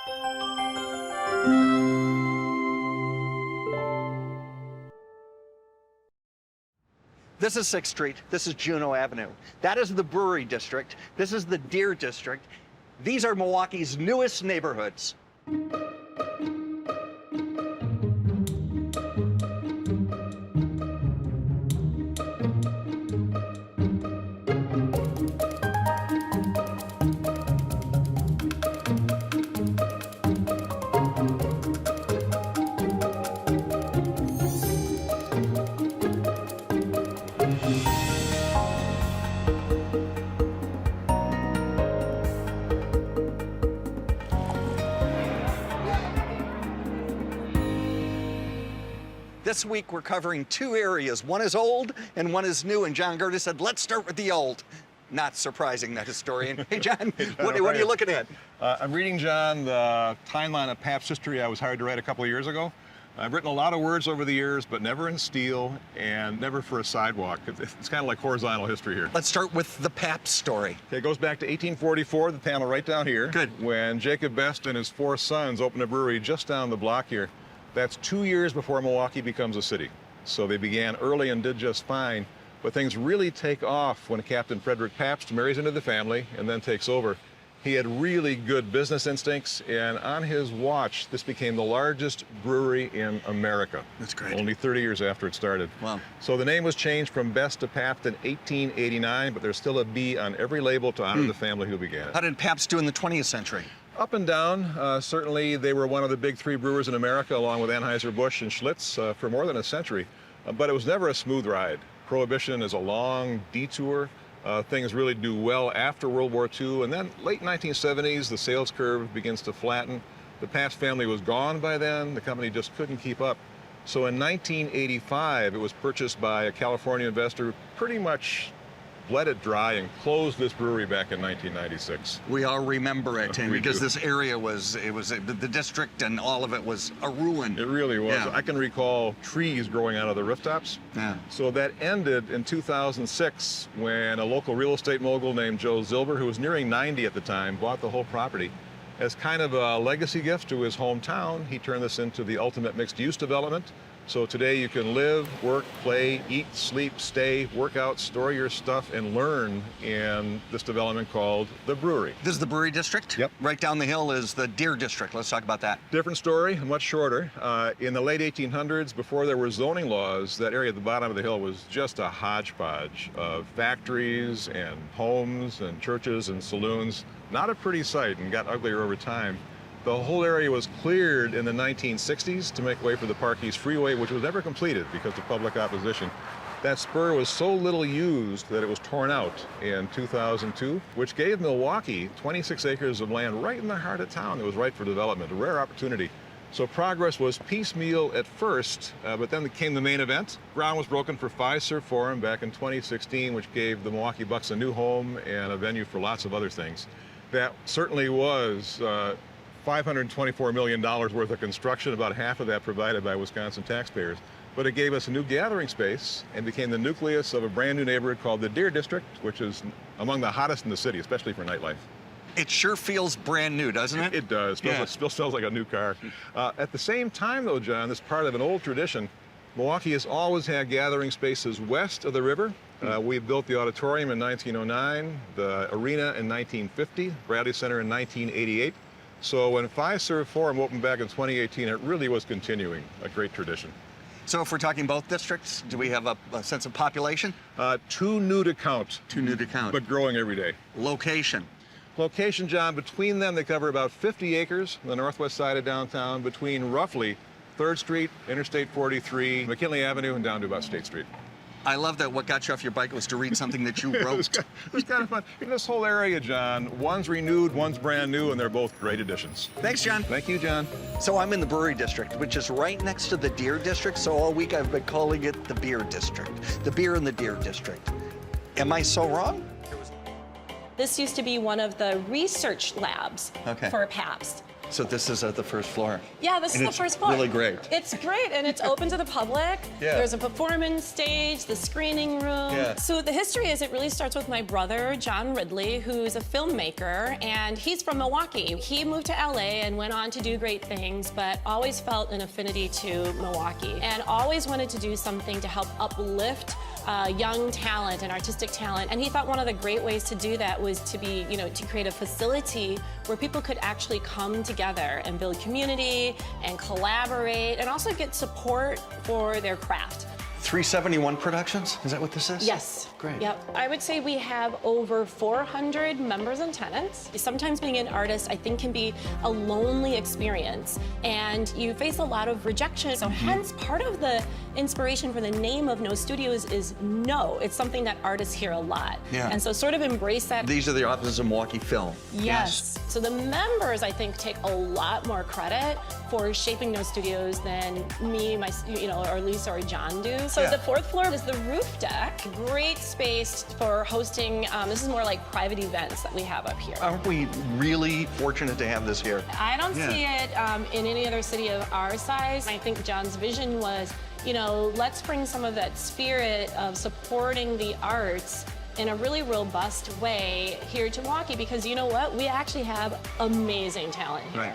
This is 6th Street. This is Juneau Avenue. That is the Brewery District. This is the Deer District. These are Milwaukee's newest neighborhoods. This week we're covering two areas. One is old and one is new, and John Gertis said, let's start with the old. Not surprising, that historian. Hey, John, what are you looking at? I'm reading, John, the timeline of Pabst history I was hired to write a couple of years ago. I've written a lot of words over the years, but never in steel and never for a sidewalk. It's kind of like horizontal history here. Let's start with the Pabst story. Okay, it goes back to 1844, the panel right down here. Good. When Jacob Best and his four sons opened a brewery just down the block here. That's 2 years before Milwaukee becomes a city. So they began early and did just fine, but things really take off when Captain Frederick Pabst marries into the family and then takes over. He had really good business instincts, and on his watch, this became the largest brewery in America. That's great. Only 30 years after it started. Wow. So the name was changed from Best to Pabst in 1889, but there's still a B on every label to honor the family who began it. How did Pabst do in the 20th century? Up and down. Certainly they were one of the big three brewers in America, along with Anheuser-Busch and Schlitz, for more than a century. But it was never a smooth ride. Prohibition is a long detour. Things really do well after World War II, and then late 1970s, the sales curve begins to flatten. The Pabst family was gone by then. The company just couldn't keep up. So in 1985, it was purchased by a California investor who pretty much bled it dry and closed this brewery back in 1996. We all remember it, and because do. this area the district and all of it was a ruin. It really was. Yeah. I can recall trees growing out of the rooftops. Yeah. So that ended in 2006 when a local real estate mogul named Joe Zilber, who was nearing 90 at the time, bought the whole property. As kind of a legacy gift to his hometown, he turned this into the ultimate mixed-use development. So today you can live, work, play, eat, sleep, stay, work out, store your stuff, and learn in this development called the Brewery. This is the Brewery District? Yep. Right down the hill is the Deer District. Let's talk about that. Different story, much shorter. In the late 1800s, before there were zoning laws, that area at the bottom of the hill was just a hodgepodge of factories and homes and churches and saloons. Not a pretty sight, and got uglier over time. The whole area was cleared in the 1960s to make way for the Park East Freeway, which was never completed because of public opposition. That spur was so little used that it was torn out in 2002, which gave Milwaukee 26 acres of land right in the heart of town. It was right for development, a rare opportunity. So progress was piecemeal at first, but then came the main event. Ground was broken for Fiserv Forum back in 2016, which gave the Milwaukee Bucks a new home and a venue for lots of other things. That certainly was $524 million worth of construction, about half of that provided by Wisconsin taxpayers. But it gave us a new gathering space and became the nucleus of a brand new neighborhood called the Deer District, which is among the hottest in the city, especially for nightlife. It sure feels brand new, doesn't it? It does. It still smells like a new car. At the same time, though, John, this is part of an old tradition. Milwaukee has always had gathering spaces west of the river. We built the auditorium in 1909, the arena in 1950, Bradley Center in 1988. So when Fiserv Forum opened back in 2018, it really was continuing a great tradition. So if we're talking both districts, do we have a sense of population? Too new to count. Too new to count. But growing every day. Location. Location, John, between them, they cover about 50 acres on the northwest side of downtown, between roughly 3rd Street, Interstate 43, McKinley Avenue, and down to about State Street. I love that what got you off your bike was to read something that you wrote. It was kind of fun. In this whole area, John, one's renewed, one's brand new, and they're both great additions. Thanks, John. Thank you, John. So I'm in the Brewery District, which is right next to the Deer District, so all week I've been calling it the Beer District. The beer in the Deer District. Am I so wrong? This used to be one of the research labs Okay. for Pabst. So this is at the first floor. Yeah, this is And the it's first floor. really great. It's great, and it's open to the public. Yeah. There's a performance stage, the screening room. Yeah. So the history is it really starts with my brother, John Ridley, who's a filmmaker, and he's from Milwaukee. He moved to LA and went on to do great things, but always felt an affinity to Milwaukee and always wanted to do something to help uplift young talent and artistic talent. And he thought one of the great ways to do that was to be, to create a facility where people could actually come together and build community and collaborate and also get support for their craft. 371 Productions? Is that what this is? Yes. Great. Yep. I would say we have over 400 members and tenants. Sometimes being an artist, I think, can be a lonely experience, and you face a lot of rejection. So hence, part of the inspiration for the name of No Studios is no. It's something that artists hear a lot. Yeah. And so sort of embrace that. These are the offices of Milwaukee Film. Yes. So the members, I think, take a lot more credit for shaping No Studios than me, or Lisa or John do. So Yeah. the fourth floor is the roof deck. Great space for hosting. This is more like private events that we have up here. Aren't we really fortunate to have this here? I don't Yeah. see it in any other city of our size. I think John's vision was, let's bring some of that spirit of supporting the arts in a really robust way here to Milwaukee, because you know what? We actually have amazing talent here. Right.